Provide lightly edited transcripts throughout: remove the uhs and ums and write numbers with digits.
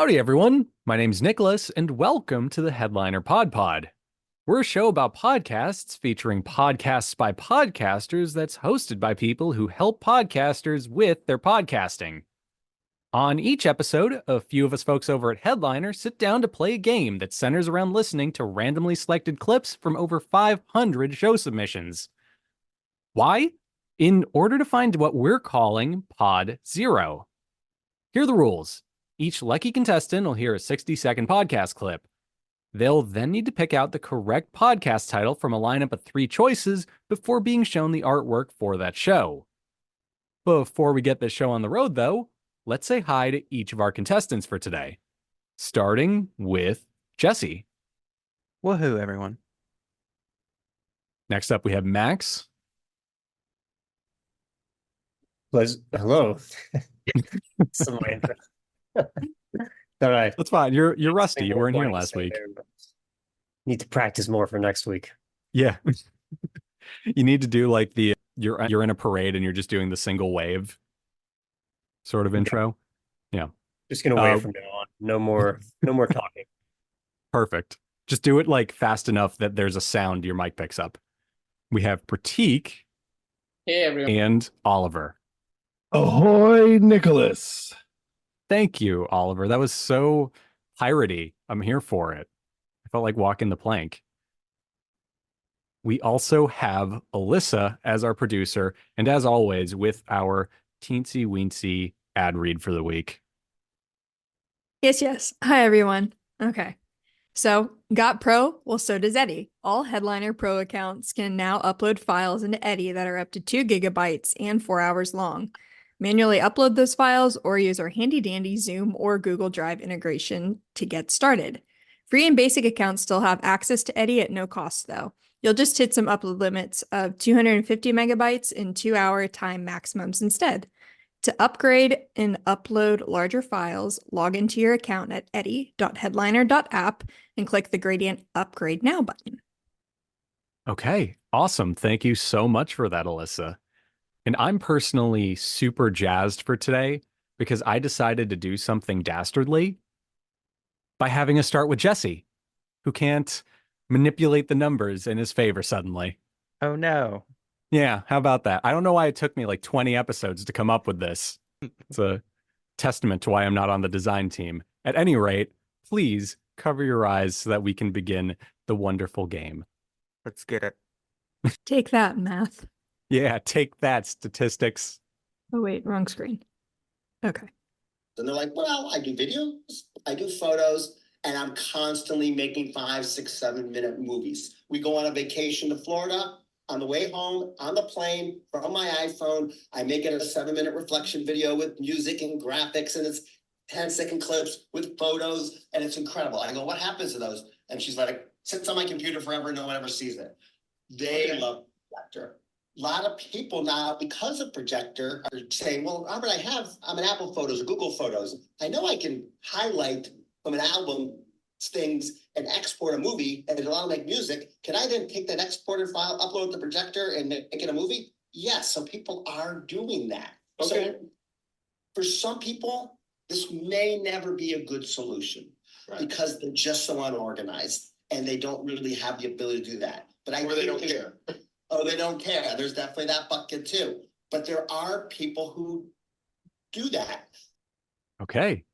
Howdy, everyone. My name's Nicholas, and welcome to the Headliner PodPod. We're a show about podcasts featuring podcasts by podcasters that's hosted by people who help podcasters with their podcasting. On each episode, a few of us folks over at Headliner sit down to play a game that centers around listening to randomly selected clips from over 500 show submissions. Why? In order to find what we're calling Pod Zero. Here are the rules. Each lucky contestant will hear a 60-second podcast clip. They'll then need to pick out the correct podcast title from a lineup of 3 choices before being shown the artwork for that show. Before we get this show on the road, though, let's say hi to each of our contestants for today. Starting with Jesse. Woohoo, everyone. Next up, we have Max. Hello. Some of my intro. All right. That's fine. You're rusty. You weren't here last week. Need to practice more for next week. Yeah. You need to do like you're in a parade and you're just doing the single wave sort of intro. Yeah. Just gonna wave from now on. No more talking. Perfect. Just do it like fast enough that there's a sound your mic picks up. We have Prateek. Hey, everyone. And Oliver. Ahoy, Nicholas. Thank you, Oliver. That was so piratey. I'm here for it. I felt like walking the plank. We also have Alyssa as our producer, and as always, with our teensy weensy ad read for the week. Yes. Hi, everyone. Okay. So, got Pro? Well, so does Eddie. All Headliner Pro accounts can now upload files into Eddie that are up to 2 gigabytes and 4 hours long. Manually upload those files or use our handy-dandy Zoom or Google Drive integration to get started. Free and basic accounts still have access to Eddie at no cost, though. You'll just hit some upload limits of 250 megabytes and 2-hour time maximums instead. To upgrade and upload larger files, log into your account at eddy.headliner.app and click the gradient Upgrade Now button. Okay, awesome. Thank you so much for that, Alyssa. And I'm personally super jazzed for today because I decided to do something dastardly by having us start with Jesse, who can't manipulate the numbers in his favor suddenly. Oh, no. Yeah, how about that? I don't know why it took me like 20 episodes to come up with this. It's a testament to why I'm not on the design team. At any rate, please cover your eyes so that we can begin the wonderful game. Let's get it. Take that, math. Yeah, take that, statistics. Oh, wait, wrong screen. Okay. And they're like, well, I do videos, I do photos, and I'm constantly making 5, 6, 7-minute movies. We go on a vacation to Florida. On the way home, on the plane, from my iPhone, I make it a 7-minute reflection video with music and graphics, and it's 10-second clips with photos, and it's incredible. I go, what happens to those? And she's like, sits on my computer forever, no one ever sees it. They love Projector. A lot of people now, because of Projector, are saying, well, Robert, I'm an Apple Photos or Google Photos. I know I can highlight from an album things and export a movie and allow to make music. Can I then take that exported file, upload it to Projector and make it a movie? Yes, so people are doing that. Okay. So for some people, this may never be a good solution because they're just so unorganized and they don't really have the ability to do that. But or they don't care. Oh, they don't care. There's definitely that bucket too. But there are people who do that. Okay,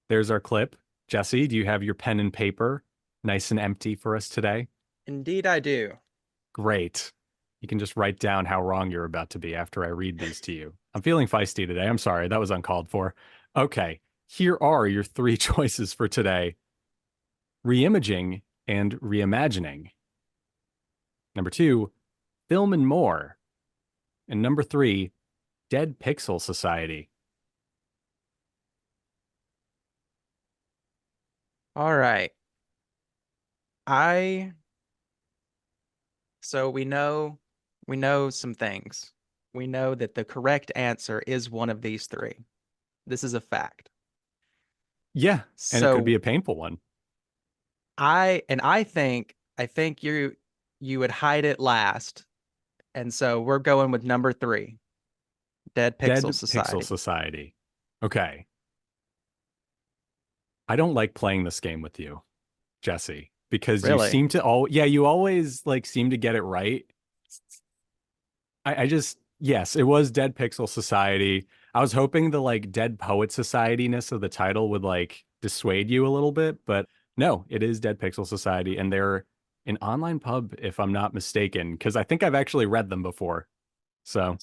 there's our clip. Jesse, do you have your pen and paper nice and empty for us today? Indeed, I do. Great. You can just write down how wrong you're about to be after I read these to you. I'm feeling feisty today. I'm sorry. That was uncalled for. Okay, here are your 3 choices for today. Reimaging and reimagining. Number 2, film and more. And number 3, Dead Pixel Society. All right. So we know some things. We know that the correct answer is one of these 3. This is a fact. Yeah, and it could be a painful one. I think you would hide it last. And so we're going with number 3. Dead Pixel Society. Pixel Society. Okay. I don't like playing this game with you, Jesse, because you Really? seem to you always like seem to get it right. I just, yes, it was Dead Pixel Society. I was hoping the like Dead Poet Society-ness of the title would like dissuade you a little bit, but no, it is Dead Pixel Society, and they're an online pub, if I'm not mistaken, because I think I've actually read them before. So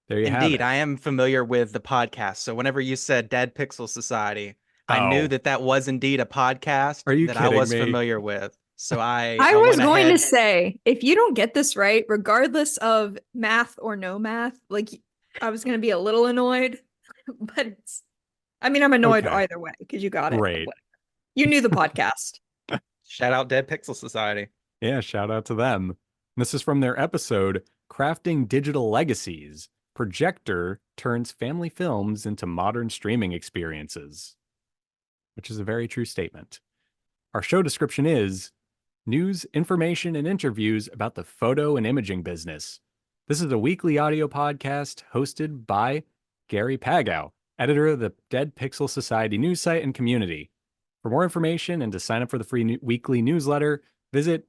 there you have Indeed, it. I am familiar with the podcast. So whenever you said Dead Pixel Society, I knew Oh, that was indeed a podcast are you that I kidding was me? familiar with. So I I was went going to ahead. say, if you don't get this right, regardless of math or no math, like I was going to be a little annoyed, but I'm annoyed Okay, either way because you got it. But great. whatever. You knew the podcast. Shout out Dead Pixel Society. Yeah, shout out to them. This is from their episode, Crafting Digital Legacies. Projector turns family films into modern streaming experiences, which is a very true statement. Our show description is news, information, and interviews about the photo and imaging business. This is a weekly audio podcast hosted by Gary Pagow, editor of the Dead Pixel Society news site and community. For more information and to sign up for the free weekly newsletter, visit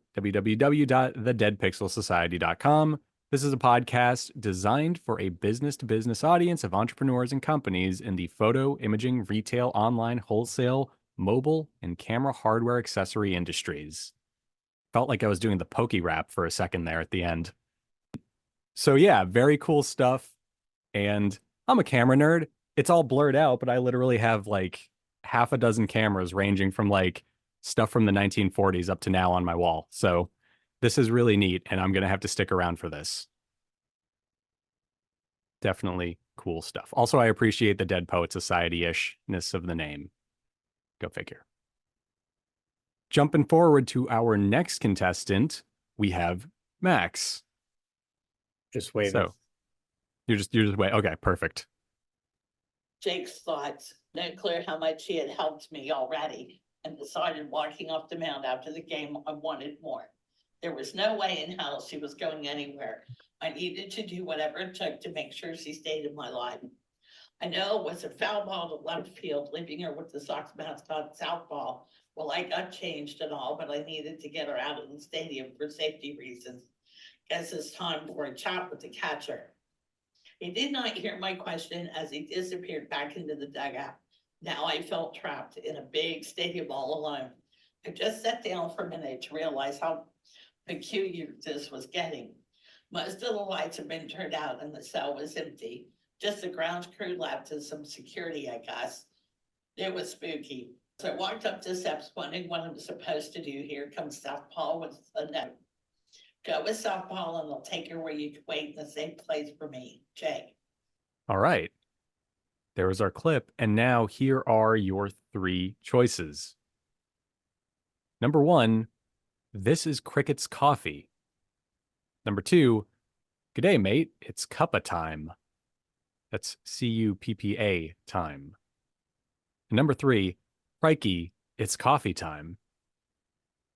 www.thedeadpixelsociety.com. This is a podcast designed for a business-to-business audience of entrepreneurs and companies in the photo, imaging, retail, online, wholesale, mobile, and camera hardware accessory industries. Felt like I was doing the pokey rap for a second there at the end. So yeah, very cool stuff. And I'm a camera nerd. It's all blurred out, but I literally have like half a dozen cameras ranging from like stuff from the 1940s up to now on my wall. So this is really neat, and I'm going to have to stick around for this. Definitely cool stuff. Also, I appreciate the Dead Poet Society-ishness of the name. Go figure. Jumping forward to our next contestant, we have Max. Just waving. So you're just wait. Okay, perfect. Jake's thoughts, not clear how much he had helped me already, and decided walking off the mound after the game I wanted more. There was no way in hell she was going anywhere. I needed to do whatever it took to make sure she stayed in my life. I know it was a foul ball to left field, leaving her with the Sox mascot Southpaw. Well, I got changed and all, but I needed to get her out of the stadium for safety reasons. Guess it's time for a chat with the catcher. He did not hear my question as he disappeared back into the dugout. Now I felt trapped in a big stadium all alone. I just sat down for a minute to realize how peculiar this was getting. Most of the lights had been turned out and the cell was empty. Just the grounds crew left and some security, I guess. It was spooky. So I walked up the steps wondering what I'm supposed to do. Here comes Southpaw with a note. Go with Southpaw and they'll take her where you can wait in the same place for me, Jake. All right. There was our clip. And now here are your three choices. Number one, this is Cricket's coffee. Number two, g'day, mate. It's cuppa time. That's CUPPA time. And number three, crikey, it's coffee time.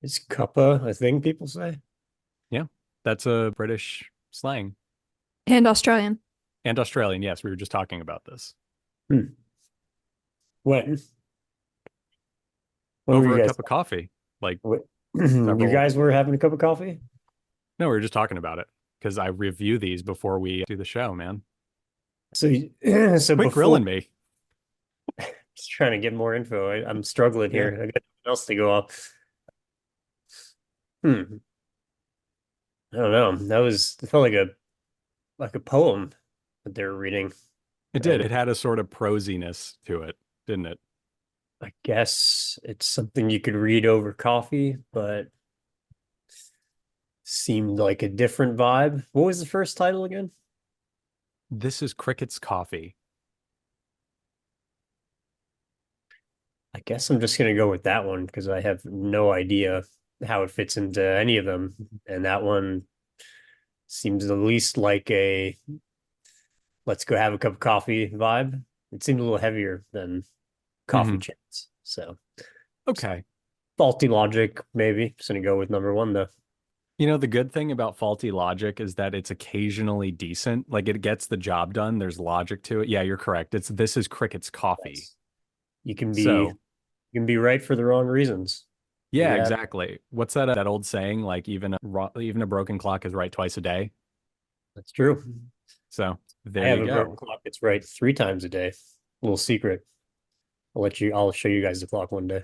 It's cuppa, I think people say. Yeah, that's a British slang. And Australian. And Australian, yes. We were just talking about this. When? When were Over you a guys? cup of coffee. Like, What? several- You guys were having a cup of coffee? no, we were just talking about it because I review these before we do the show, man. So, so Quit before, grilling me. just trying to get more info. I'm struggling here. I got nothing else to go off. I don't know. It felt like a poem that they were reading. It did. It had a sort of prosiness to it, didn't it? I guess it's something you could read over coffee, but seemed like a different vibe. What was the first title again? This is Cricket's coffee. I guess I'm just gonna go with that one because I have no idea how it fits into any of them. And that one seems the least like a let's go have a cup of coffee vibe. It seemed a little heavier than coffee chats. So Okay. faulty logic, maybe. Just gonna go with number one though. You know, the good thing about faulty logic is that it's occasionally decent. Like it gets the job done. There's logic to it. Yeah, you're correct. This is Cricket's coffee. Yes. You can be So You can be right for the wrong reasons. Yeah, Yeah. exactly. What's that old saying? Like even a broken clock is right twice a day. That's true. So I there have you a broken go. clock that's right 3 times a day. Little secret. I'll show you guys the clock one day.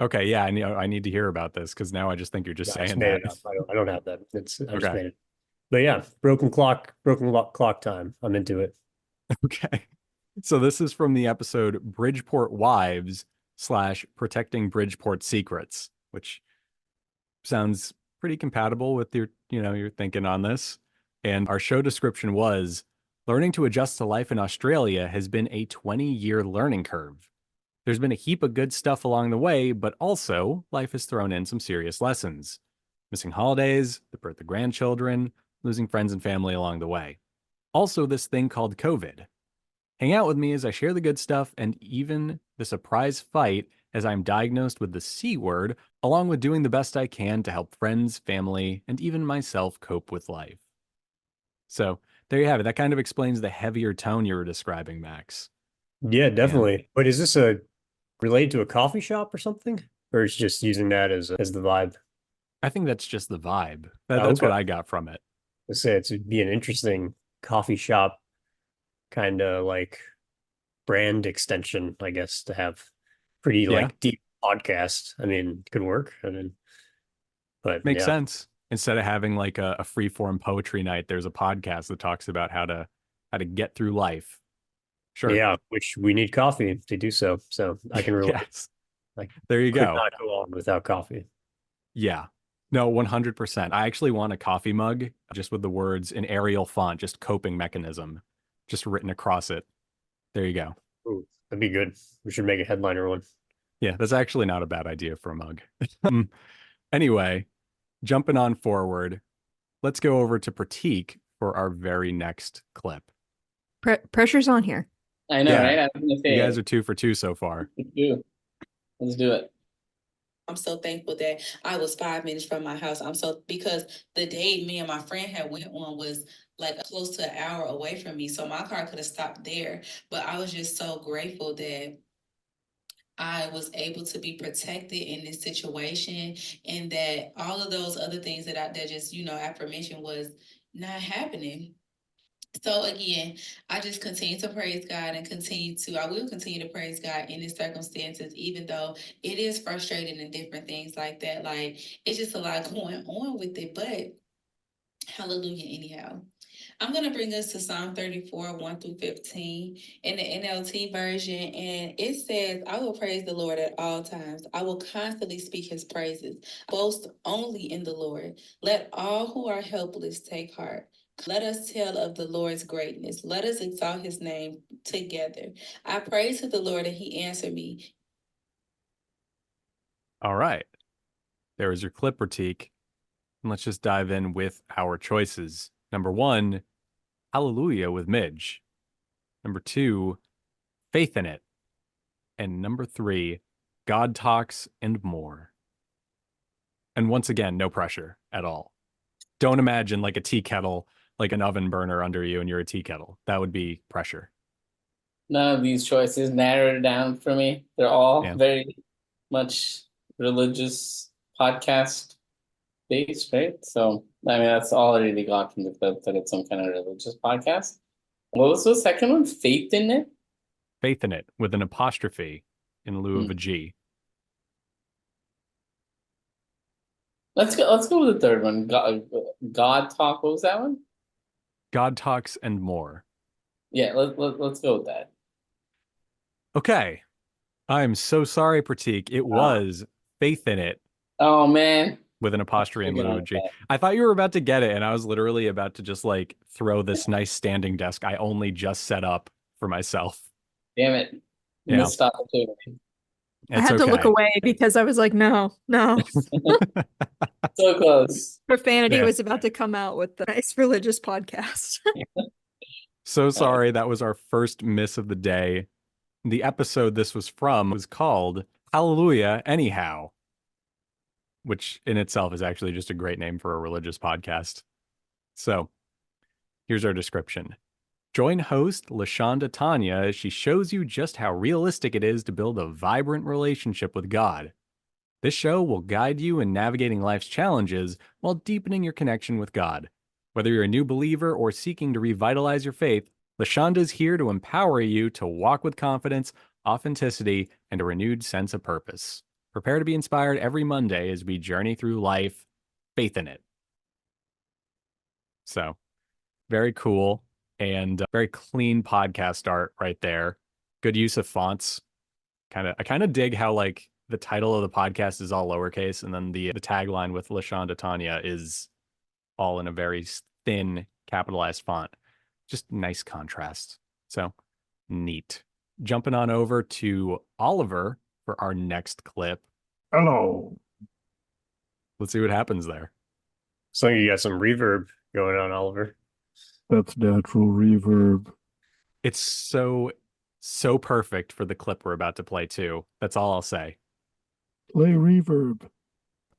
Okay, yeah, I need to hear about this because now I just think you're just No, I just saying made that. it up. I don't have that. I just Okay. made it. But yeah, clock time. I'm into it. Okay. So this is from the episode Bridgeport Wives / Protecting Bridgeport Secrets, which sounds pretty compatible with your thinking on this. And our show description was learning to adjust to life in Australia has been a 20-year learning curve. There's been a heap of good stuff along the way, but also life has thrown in some serious lessons. Missing holidays, the birth of grandchildren, losing friends and family along the way. Also, this thing called COVID. Hang out with me as I share the good stuff and even the surprise fight as I'm diagnosed with the C word, along with doing the best I can to help friends, family, and even myself cope with life. So, there you have it. That kind of explains the heavier tone you were describing, Max. Yeah, And definitely. But is this a related to a coffee shop or something? Or it's just using that as the vibe? I think that's just the vibe. Oh, That's okay. what I got from it. Let's say it'd be an interesting coffee shop kind of like brand extension, I guess, to have pretty Yeah, like deep podcast. I mean, could work. I mean, but makes yeah. sense. Instead of having like a free form poetry night, there's a podcast that talks about how to get through life. Sure. Yeah, which we need coffee to do so. So I can relate. Yes. I There you could go. not go on without coffee. Yeah. No, 100%. I actually want a coffee mug just with the words in Arial font, just coping mechanism, just written across it. There you go. Ooh, that'd be good. We should make a headliner one. Yeah, that's actually not a bad idea for a mug. Anyway, jumping on forward, let's go over to Prateek for our very next clip. Pressure's on here. I know, Yeah. right? I was gonna say You guys are 2 for 2 so far. Let's do it. I'm so thankful that I was 5 minutes from my house. Because the date me and my friend had went on was like close to an hour away from me. So my car could have stopped there. But I was just so grateful that I was able to be protected in this situation, and that all of those other things that just, affirmation was not happening. So again, I just continue to praise God and I will continue to praise God in these circumstances, even though it is frustrating and different things like that. Like, it's just a lot going on with it, but hallelujah anyhow. I'm going to bring us to Psalm 34, 1-15 in the NLT version. And it says, I will praise the Lord at all times. I will constantly speak his praises. Boast only in the Lord. Let all who are helpless take heart. Let us tell of the Lord's greatness. Let us exalt his name together. I praise to the Lord and he answered me. All right. There is your clip, Prateek. And let's just dive in with our choices. Number 1, Hallelujah with Midge. Number 2, Faith in It. And number 3, God Talks and More. And once again, no pressure at all. Don't imagine like a tea kettle, like an oven burner under you and you're a tea kettle. That would be pressure. None of these choices narrowed it down for me. They're all Yeah. very much religious podcast based, right? So, I mean, that's all I really got from the clip, that it's some kind of religious podcast. What was the second one? Faith in it? Faith in It with an apostrophe in lieu of a G. Let's go with the third one. God talk. What was that one? God Talks and More. Yeah, let's go with that. Okay. I'm so sorry, Prateek. It was Faith in It Oh man. with an apostrophe in lieu of a G. I thought you were about to get it, and I was literally about to just like throw this nice standing desk I only just set up for myself. Damn it. Yeah. Missed opportunity. I had to look away because I was like, no. So close. Profanity Yeah. was about to come out with the nice religious podcast. So sorry. That was our first miss of the day. The episode this was from was called Hallelujah Anyhow, which in itself is actually just a great name for a religious podcast. So here's our description. Join host LaShonda Tanya as she shows you just how realistic it is to build a vibrant relationship with God. This show will guide you in navigating life's challenges while deepening your connection with God. Whether you're a new believer or seeking to revitalize your faith, LaShonda is here to empower you to walk with confidence, authenticity, and a renewed sense of purpose. Prepare to be inspired every Monday as we journey through life, faith in it. So, very cool and very clean podcast art right there. Good use of fonts. I kind of dig how like the title of the podcast is all lowercase, and then the tagline with LaShonda Tanya is all in a very thin capitalized font. Just nice contrast. So neat. Jumping on over to Oliver for our next clip. Hello. Let's see what happens there. So you got some reverb going on, Oliver. That's natural reverb. It's so perfect for the clip we're about to play too. That's all I'll say. Play reverb.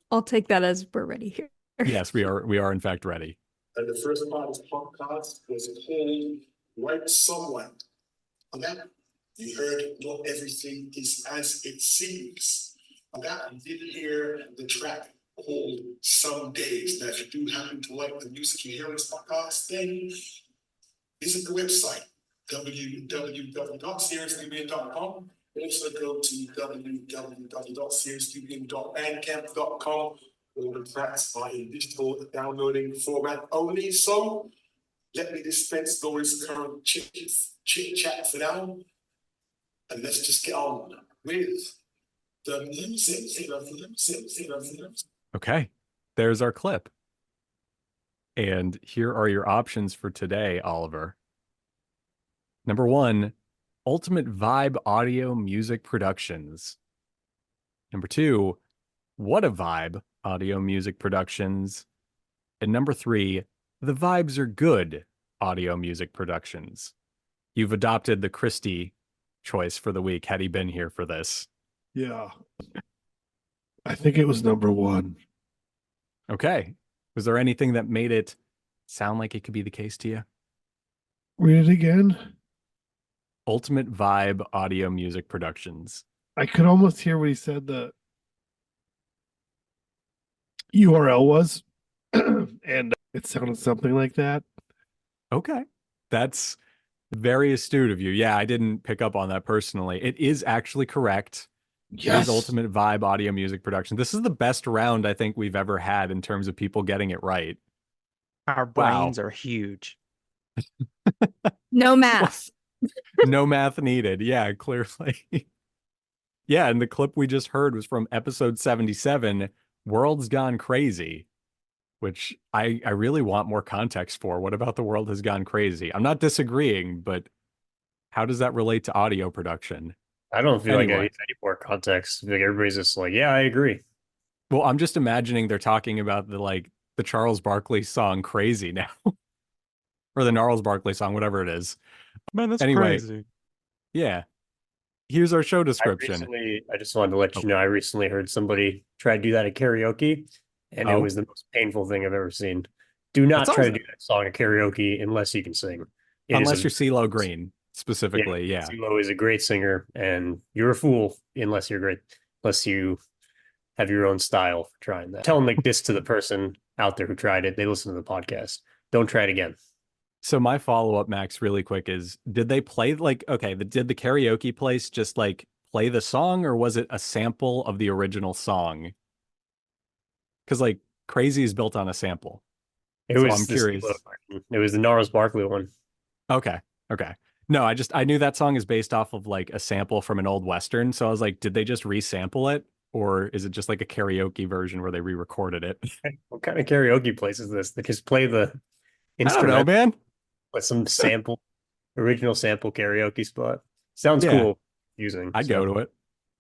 I'll take that as we're ready here. Yes, we are in fact ready. And the first part of the podcast was called Right Someone. On that, you heard not everything is as it seems. On that, you did hear the track called Some Days. Now, if you do happen to like the music you hear on this podcast, then visit the website, www.seriouslybeing.com. Also go to www.seriouslybeing.bandcamp.com. All the tracks are in digital downloading format only. So let me dispense those current chit chat for now. And let's just get on with the music. Okay, there's our clip. And here are your options for today, Oliver. Number 1, Ultimate Vibe Audio Music Productions. Number 2, What a Vibe Audio Music Productions. And number 3, The Vibes Are Good Audio Music Productions. You've adopted the Christie choice for the week had he been here for this. Yeah. I think it was number 1. Okay. Was there anything that made it sound like it could be the case to you? Read it again. Ultimate Vibe Audio Music Productions. I could almost hear what he said the URL was, and it sounded something like that. Okay. That's very astute of you. Yeah, I didn't pick up on that personally. It is actually correct. Yes. It is Ultimate Vibe Audio Music Production. This is the best round I think we've ever had in terms of people getting it right. Our brains are huge. No math. No math needed. Yeah, clearly. Yeah, and the clip we just heard was from episode 77, World's Gone Crazy, which I really want more context for. What about the world has gone crazy? I'm not disagreeing, but how does that relate to audio production? I don't feel like I Anyway. need any more context. Like everybody's just like, yeah, I agree. Well, I'm just imagining they're talking about the Charles Barkley song Crazy now. Or the Gnarls Barkley song, whatever it is. Man, that's Anyway. crazy. Yeah. Here's our show description. I just wanted to let you know, I recently heard somebody try to do that at karaoke, and it Oh. was the most painful thing I've ever seen. Do not That try to sounds- do that song at karaoke unless you can sing. It is Unless a- you're CeeLo Green, specifically. Yeah. CeeLo is a great singer, and you're a fool unless you're great, unless you have your own style for trying that. Tell them like this to the person out there who tried it. They listen to the podcast. Don't try it again. So my follow-up, Max, really quick is, did they play did the karaoke place just play the song, or was it a sample of the original song? Because Crazy is built on a sample. It So was I'm the curious. CeeLo version. It was the Gnarls Barkley one. Okay. No, I knew that song is based off of a sample from an old Western. So I was like, did they just resample it? Or is it just a karaoke version where they re-recorded it? What kind of karaoke place is this? They just play the I don't know, instrument man. with some original sample karaoke spot. Sounds Yeah. cool. I'd go to it.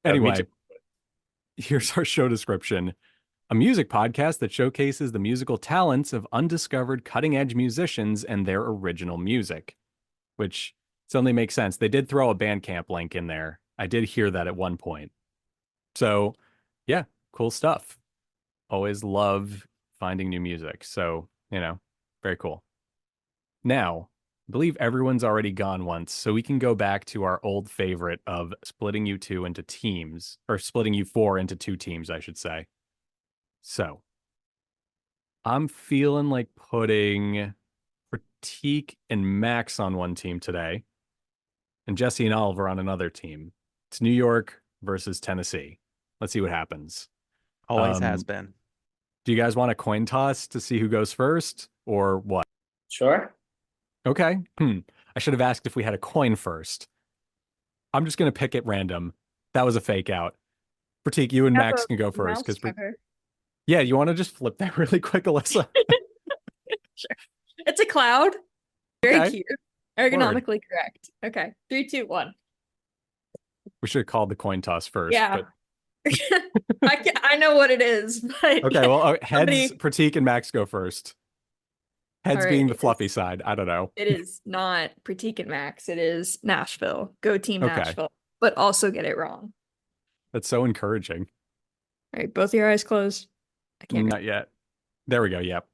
Anyway, here's our show description. A music podcast that showcases the musical talents of undiscovered cutting-edge musicians and their original music, which only makes sense. They did throw a Bandcamp link in there. I did hear that at one point. So, yeah, cool stuff. Always love finding new music. So, very cool. Now, I believe everyone's already gone once, so we can go back to our old favorite of splitting you two into teams, or splitting you four into two teams, I should say. So, I'm feeling like putting Prateek and Max on one team today, and Jesse and Oliver on another team. It's New York versus Tennessee. Let's see what happens. Always has been. Do you guys want a coin toss to see who goes first, or what? Sure. Okay. I should have asked if we had a coin first. I'm just going to pick at random. That was a fake out. Prateek, you and Have Max a can go first. mouse Because tracker. yeah, you want to just flip that really quick, Alyssa? Sure. It's a cloud. Very Okay. cute. Ergonomically correct. Okay. 3, 2, 1. We should have called the coin toss first. Yeah. But... I know what it is, but okay, well, heads, somebody... Prateek and Max go first. Heads All being right, the fluffy side. I don't know. It is not Prateek and Max. It is Nashville. Go team Okay. Nashville. But also get it wrong. That's so encouraging. All right, both your eyes closed. I can't. Not yet. There we go. Yep.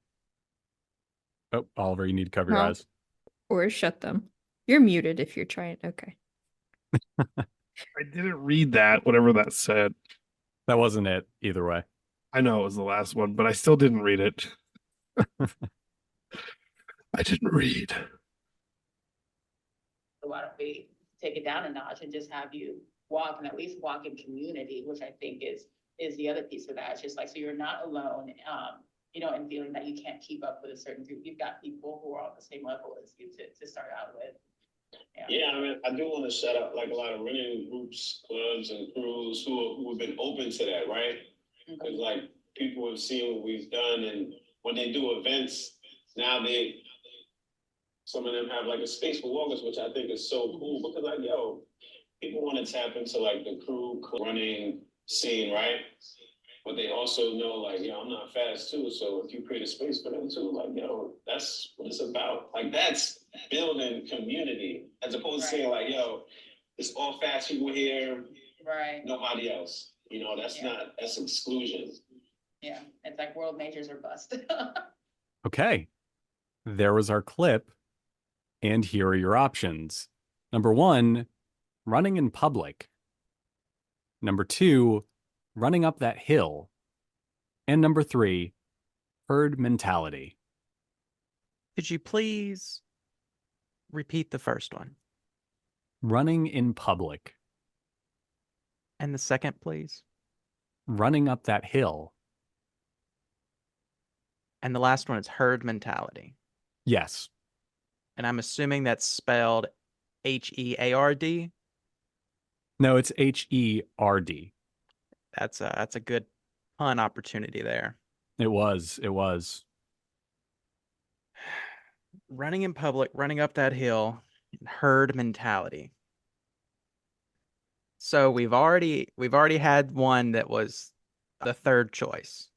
Oh, Oliver, you need to cover your No. eyes. Or shut them. You're muted if you're trying. Okay. I didn't read that, whatever that said. That wasn't it either way. I know it was the last one, but I still didn't read it. I didn't read. So why don't we take it down a notch and just have you walk, and at least walk in community, which I think is the other piece of that. It's just like, so you're not alone, and feeling that you can't keep up with a certain group. You've got people who are on the same level as you to start out with. Yeah, I mean, I do want to shout out like a lot of running groups, clubs, and crews who have been open to that, right? Because like people have seen what we've done, and when they do events, now some of them have like a space for walkers, which I think is so cool because like, yo, people want to tap into like the crew running scene, right? But they also know like, yo, I'm not fast too. So if you create a space for them too, like, yo, that's what it's about. Like that's building community as opposed to saying like, yo, it's all fast people here, Right. nobody else. That's exclusion. Yeah, it's like world majors are bust. Okay. There was our clip. And here are your options. Number 1, running in public. Number 2, running up that hill. And number 3, herd mentality. Could you please repeat the first one? Running in public. And the second, please? Running up that hill. And the last one is herd mentality. Yes. And I'm assuming that's spelled H-E-A-R-D? No, it's H-E-R-D. That's a good pun opportunity there. It was. Running in public, running up that hill, herd mentality. So we've already had one that was the third choice.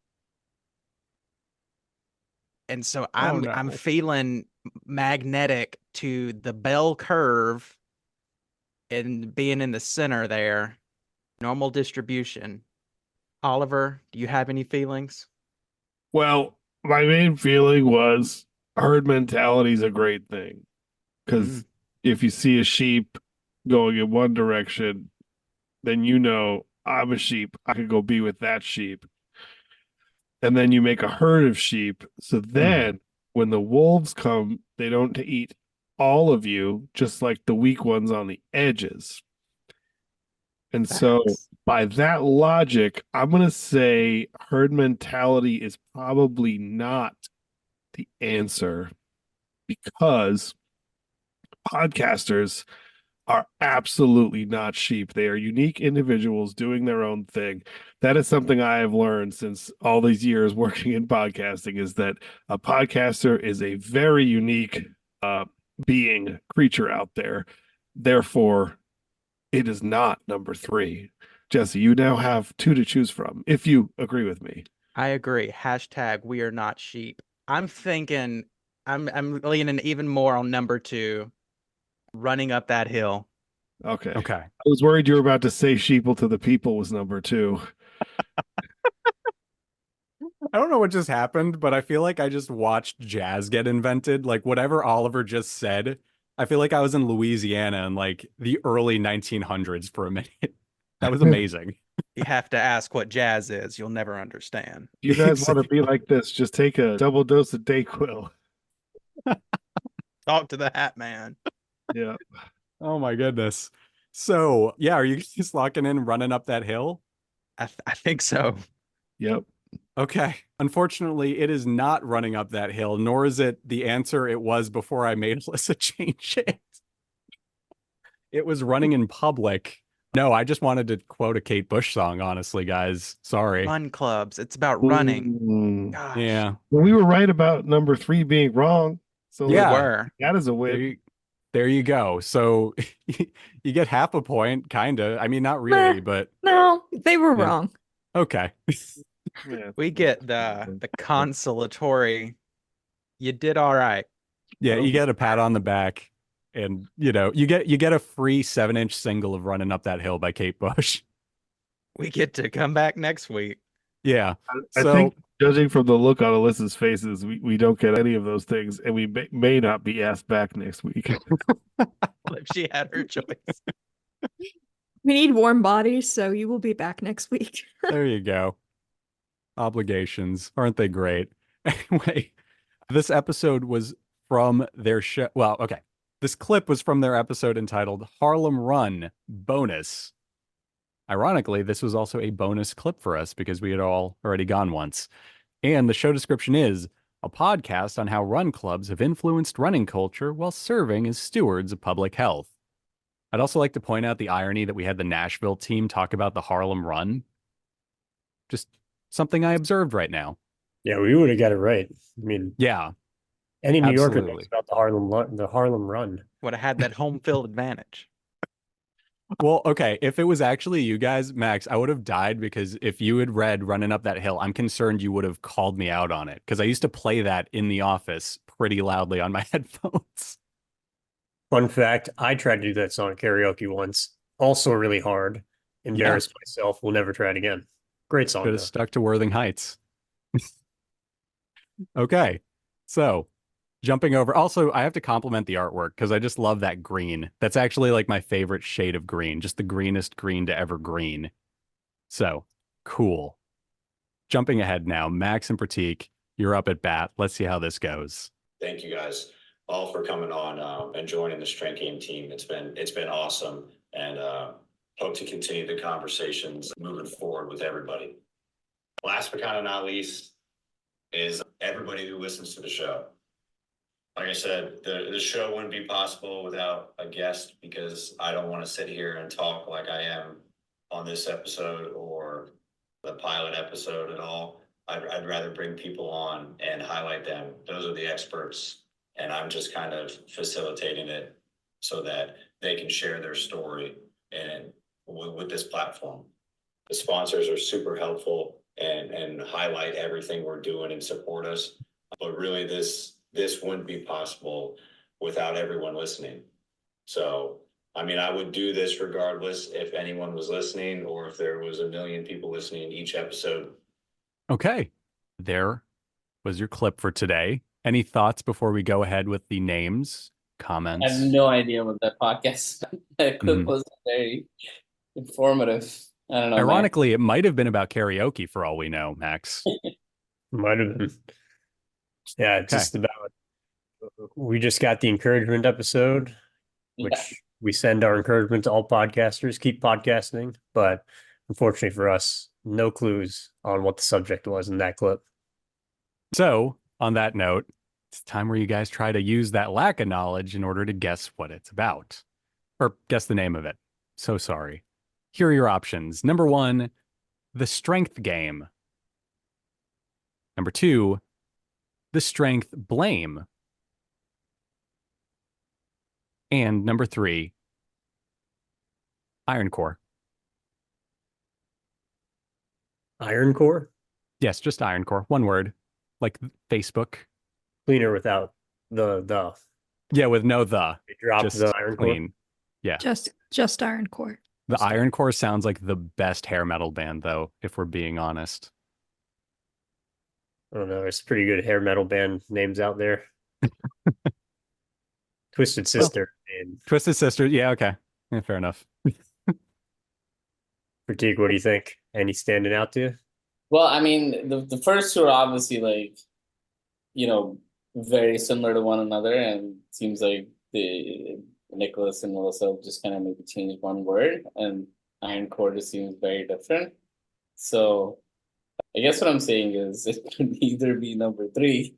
And so I'm feeling magnetic to the bell curve and being in the center there. Normal distribution. Oliver, do you have any feelings? Well, my main feeling was herd mentality is a great thing. Because if you see a sheep going in one direction, then you know I'm a sheep. I could go be with that sheep. And then you make a herd of sheep. So then when the wolves come, they don't eat all of you, just like the weak ones on the edges. And so by that logic, I'm going to say herd mentality is probably not the answer because podcasters are absolutely not sheep. They are unique individuals doing their own thing. That is something I have learned since all these years working in podcasting is that a podcaster is a very unique creature out there. Therefore, it is not number 3. Jesse, you now have 2 to choose from, if you agree with me. I agree. # we are not sheep. I'm thinking I'm leaning even more on number 2, running up that hill. Okay. I was worried you were about to say sheeple to the people was number 2. I don't know what just happened, but I feel like I just watched jazz get invented. Like whatever Oliver just said I feel like I was in Louisiana in like the early 1900s for a minute. That was amazing. You have to ask what jazz is. You'll never understand. If you guys want to be like this, just take a double dose of Dayquil. Talk to the Hat Man. Yeah. Oh my goodness. So yeah, are you just locking in running up that hill? I think so. Yep. Okay. Unfortunately, it is not running up that hill, nor is it the answer it was before I made Alyssa change it. It was running in public. No, I just wanted to quote a Kate Bush song, honestly, guys. Sorry. Fun clubs. It's about running. Mm. Gosh. Yeah. Well, we were right about number 3 being wrong. So We Yeah. were. that is a win. There you go. So you get half a point, kind of. I mean, not really, but No, they were Yeah. wrong. okay. Yeah. We get the consolatory. You did all right. Yeah, you get a pat on the back, and you get a free 7-inch single of "Running Up That Hill" by Kate Bush. We get to come back next week. Yeah. I So think, judging from the look on Alyssa's faces, we don't get any of those things, and we may not be asked back next week. If she had her choice. We need warm bodies, so you will be back next week. there you go. Obligations, aren't they great? Anyway, this episode was from their show. Well, okay. This clip was from their episode entitled Harlem Run Bonus. Ironically, this was also a bonus clip for us because we had all already gone once. And the show description is a podcast on how run clubs have influenced running culture while serving as stewards of public health. I'd also like to point out the irony that we had the Nashville team talk about the Harlem Run. Just something I observed right now. Yeah, we would have got it right. I mean, Yeah. any New Yorker absolutely. knows about the Harlem Run. Would have had that home field advantage. Well, okay, if it was actually you guys, Max, I would have died because if you had read Running Up That Hill, I'm concerned you would have called me out on it because I used to play that in the office pretty loudly on my headphones. Fun fact, I tried to do that song karaoke once. Also really hard. Embarrassed myself. Will never try it again. Great song, Could have though. stuck to Worthing Heights. Okay, so jumping over. Also, I have to compliment the artwork because I just love that green. That's actually like my favorite shade of green, just the greenest green to ever green. So cool. Jumping ahead now, Max and Prateek, you're up at bat. Let's see how this goes. Thank you guys all for coming on and joining the strength game team. It's been awesome, and hope to continue the conversations moving forward with everybody. Last but kind of not least is everybody who listens to the show. Like I said, the show wouldn't be possible without a guest because I don't want to sit here and talk like I am on this episode or the pilot episode at all. I'd rather bring people on and highlight them. Those are the experts, and I'm just kind of facilitating it so that they can share their story and with this platform. The sponsors are super helpful and highlight everything we're doing and support us. But really, this wouldn't be possible without everyone listening. So, I mean, I would do this regardless if anyone was listening or if there was 1 million people listening each episode. Okay, there was your clip for today. Any thoughts before we go ahead with the names, comments? I have no idea what that podcast that clip was very informative. I don't know. Ironically, it might have been about karaoke for all we know, Max. Might have been. Yeah, just about. We just got the encouragement episode, which we send our encouragement to all podcasters. Keep podcasting, but unfortunately for us, no clues on what the subject was in that clip. So, on that note, it's time where you guys try to use that lack of knowledge in order to guess what it's about, or guess the name of it. So sorry. Here are your options. Number 1, the strength game. Number 2, the strength blame. And number 3, iron core. Iron core? Yes, just iron core. One word, like Facebook. Cleaner without the. Yeah, with no the. They drop just the iron clean. core. Yeah. Just iron core. The Iron Core sounds like the best hair metal band, though, if we're being honest. I don't know. There's pretty good hair metal band names out there. Twisted Sister. And Twisted Sister. Yeah, okay. Yeah, fair enough. Prateek, what do you think? Any standing out to you? Well, I mean, the first two are obviously like, you know, very similar to one another, and it seems like the Nicholas and Melissa just kind of maybe changed one word, and Iron Core just seems very different. So I guess what I'm saying is it could either be number 3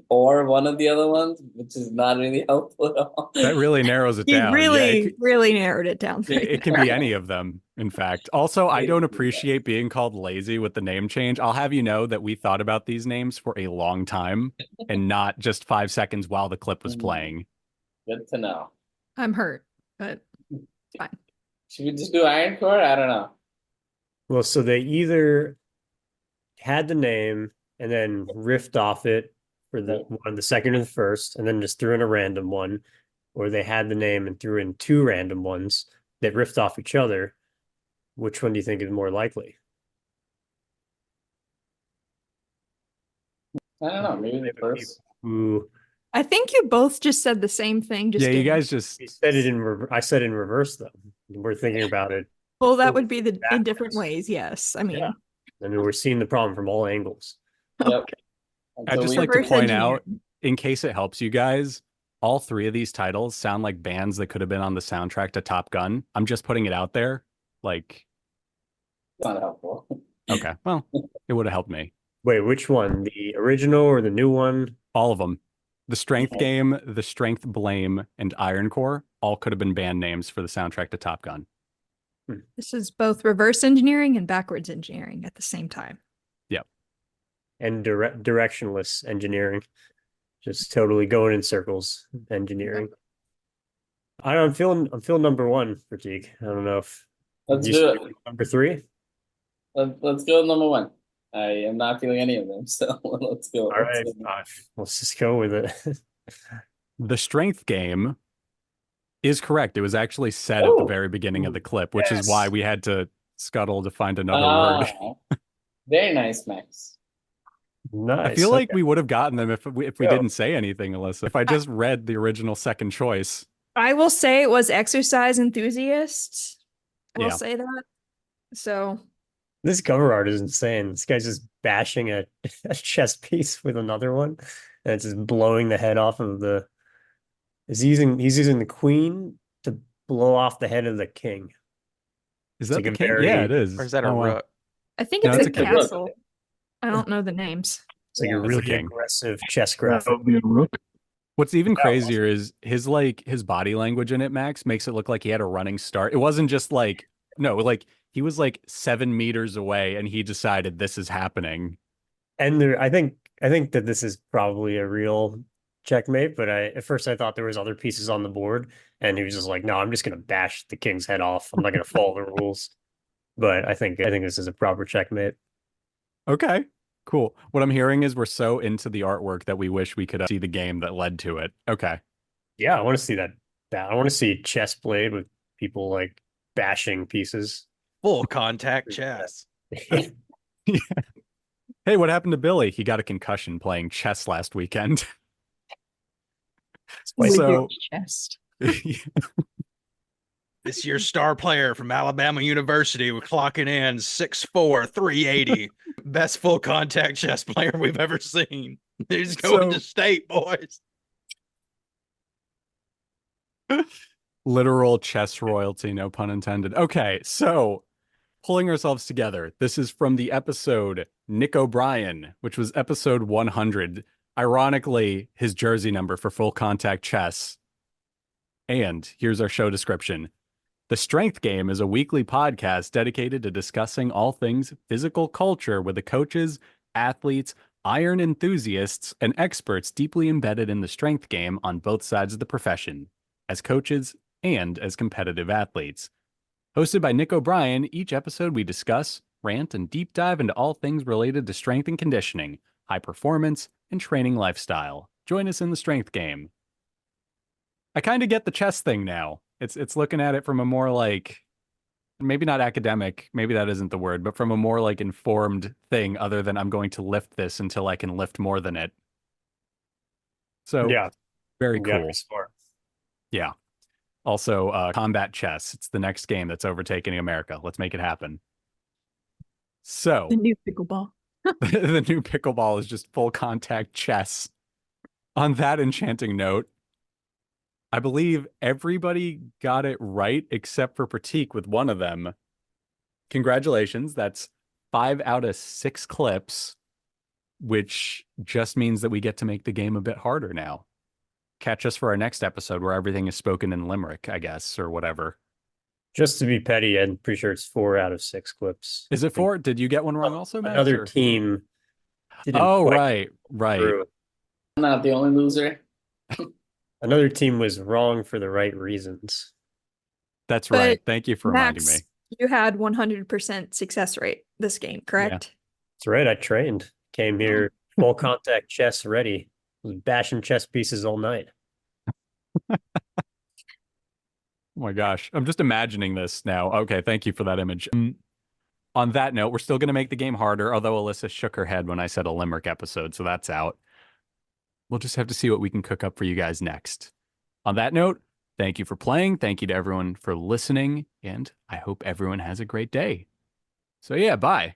or one of the other ones, which is not really helpful at all. That really narrows it You down. really, really narrowed it down. It can be any of them, in fact. Also, I don't appreciate being called lazy with the name change. I'll have you know that we thought about these names for a long time and not just 5 seconds while the clip was playing. Good to know. I'm hurt, but fine. Should we just do Iron Core? I don't know. Well, so they either had the name and then riffed off it for the second and the first, and then just threw in a random one, or they had the name and threw in 2 random ones that riffed off each other. Which one do you think is more likely? I don't know. Maybe the first. Ooh. I think you both just said the same thing. Just you guys just said it in I said in reverse though. We're thinking about it. Well, that would be in different ways. Yes, I mean, I mean, we're seeing the problem from all angles. Yep. I'd just like to point out, in case it helps you guys, all 3 of these titles sound like bands that could have been on the soundtrack to Top Gun. I'm just putting it out there. Like, not helpful. Okay, well, it would have helped me. Wait, which one? The original or the new one? All of them. The Strength Game, The Strength Blame, and Iron Core all could have been band names for the soundtrack to Top Gun. This is both reverse engineering and backwards engineering at the same time. Yep. And directionless engineering. Just totally going in circles engineering. I'm feeling number 1, Prateek. I don't know if let's do it. Number 3. Let's go with number 1. I am not feeling any of them, so let's go. All right, let's just go with it. The Strength Game is correct. It was actually said at the very beginning of the clip, which is why we had to scuttle to find another word. Very nice, Max. Nice. I feel like we would have gotten them if we didn't say anything, Alyssa. If I just read the original second choice. I will say it was exercise enthusiast. I will say that. So this cover art is insane. This guy's just bashing a chess piece with another one, and it's just blowing the head off of the. He's using the queen to blow off the head of the king. Is that like the king? Yeah, it is. Or is that a rook? I think it's a castle. I don't know the names. It's like a really aggressive chess graphic. That would be a rook. What's even crazier is his body language in it, Max, makes it look like he had a running start. It wasn't just like he was like 7 meters away and he decided this is happening. And I think that this is probably a real checkmate, but at first I thought there was other pieces on the board, and he was just like, no, I'm just gonna bash the king's head off. I'm not gonna follow the rules. But I think this is a proper checkmate. Okay, cool. What I'm hearing is we're so into the artwork that we wish we could see the game that led to it. Okay. Yeah, I want to see that. I want to see chess played with people like bashing pieces. Full contact chess. Yeah. Hey, what happened to Billy? He got a concussion playing chess last weekend. So chest. This year's star player from Alabama University, we're clocking in 6'4", 380. Best full contact chess player we've ever seen. He's going to state, boys. Literal chess royalty, no pun intended. Okay, so pulling ourselves together. This is from the episode Nick O'Brien, which was episode 100. Ironically, his jersey number for full contact chess. And here's our show description. The Strength Game is a weekly podcast dedicated to discussing all things physical culture with the coaches, athletes, iron enthusiasts, and experts deeply embedded in the strength game on both sides of the profession, as coaches and as competitive athletes. Hosted by Nick O'Brien, each episode we discuss, rant, and deep dive into all things related to strength and conditioning, high performance, and training lifestyle. Join us in the Strength Game. I kind of get the chess thing now. It's looking at it from a more like, maybe not academic, maybe that isn't the word, but from a more like informed thing other than I'm going to lift this until I can lift more than it. So yeah, very cool. Yeah. Also, combat chess. It's the next game that's overtaking America. Let's make it happen. So The new pickleball. the new pickleball is just full contact chess. On that enchanting note, I believe everybody got it right except for Prateek with one of them. Congratulations. That's 5 out of 6 clips, which just means that we get to make the game a bit harder now. Catch us for our next episode where everything is spoken in Limerick, I guess, or whatever. Just to be petty, I'm pretty sure it's 4 out of 6 clips. Is it 4? Did you get one wrong also, Max? Another team didn't Oh, quite right. through. I'm not the only loser. Another team was wrong for the right reasons. That's But right. Thank you for reminding Max, me. you had 100% success rate this game, correct? That's right. I trained. Came here full contact chess ready. Was bashing chess pieces all night. Oh my gosh. I'm just imagining this now. Okay, thank you for that image. On that note, we're still going to make the game harder, although Alyssa shook her head when I said a Limerick episode, so that's out. We'll just have to see what we can cook up for you guys next. On that note, thank you for playing. Thank you to everyone for listening, and I hope everyone has a great day. So yeah, bye.